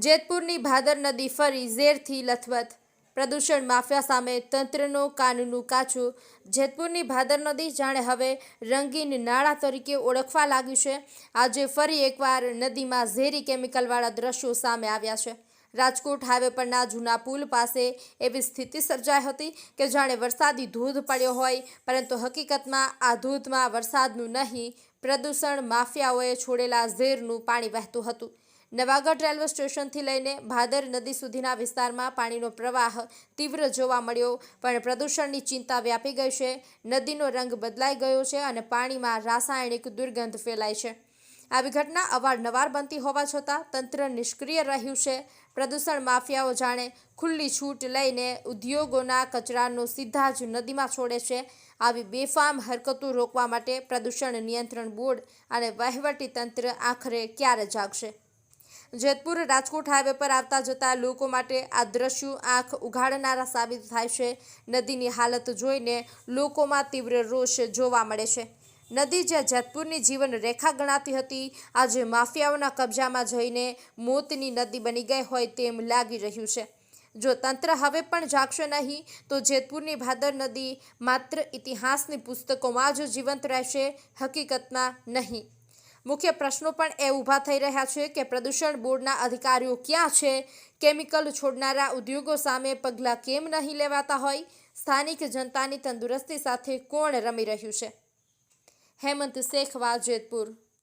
જેતપુરની ભાદર નદી ફરી ઝેરથી લથબથ. પ્રદૂષણ માફિયા સામે તંત્રનો કાનૂનું કાચું. જેતપુરની ભાદર નદી જાણે હવે રંગીન નાળા તરીકે ઓળખવા લાગ્યું છે. આજે ફરી એકવાર નદીમાં ઝેરી કેમિકલવાળા દ્રશ્યો સામે આવ્યા છે. રાજકોટ હાઈવે પરના જૂના પુલ પાસે એવી સ્થિતિ સર્જાઈ હતી કે જાણે વરસાદી ધોધ પડ્યો હોય, પરંતુ હકીકતમાં આ ધોધમાં વરસાદનું નહીં, પ્રદૂષણ માફિયાઓએ છોડેલા ઝેરનું પાણી વહેતું હતું. નવાગઢ રેલવે સ્ટેશનથી લઈને ભાદર નદી સુધીના વિસ્તારમાં પાણીનો પ્રવાહ તીવ્ર જોવા મળ્યો, પણ પ્રદૂષણની ચિંતા વ્યાપી ગઈ છે. નદીનો રંગ બદલાઈ ગયો છે અને પાણીમાં રાસાયણિક દુર્ગંધ ફેલાય છે. આવી ઘટના અવારનવાર બનતી હોવા છતાં તંત્ર નિષ્ક્રિય રહ્યું છે. પ્રદૂષણ માફિયાઓ જાણે ખુલ્લી છૂટ લઈને ઉદ્યોગોના કચરાનો સીધા જ નદીમાં છોડે છે. આવી બેફામ હરકતો રોકવા માટે પ્રદૂષણ નિયંત્રણ બોર્ડ અને વહીવટી તંત્ર આખરે ક્યારે જાગશે? જેતપુર રાજકોટ હાઈવે પર આવતા જતા લોકો માટે આ દ્રશ્યો આંખ ઉઘાડનારા સાબિત થાય છે. નદીની હાલત જોઈને લોકોમાં તીવ્ર રોષ જોવા મળે છે. નદી જે જેતપુરની જીવન રેખા ગણાતી હતી, આજે માફિયાઓના કબજામાં જઈને મોતની નદી બની ગઈ હોય તેમ લાગી રહ્યું છે. જો તંત્ર હવે પણ જાગશે નહીં તો જેતપુરની ભાદર નદી માત્ર ઇતિહાસની પુસ્તકોમાં જ જીવંત રહેશે, હકીકતમાં નહીં. મુખ્ય પ્રશ્નો પણ એ ઊભા થઈ રહ્યા છે કે પ્રદૂષણ બોર્ડના અધિકારીઓ ક્યાં છે? કેમિકલ છોડનારા ઉદ્યોગો સામે પગલાં કેમ નહીં લેવાતા હોય? સ્થાનિક જનતાની તંદુરસ્તી સાથે કોણ રમી રહ્યું છે? હેમંત શેખવા, જેતપુર.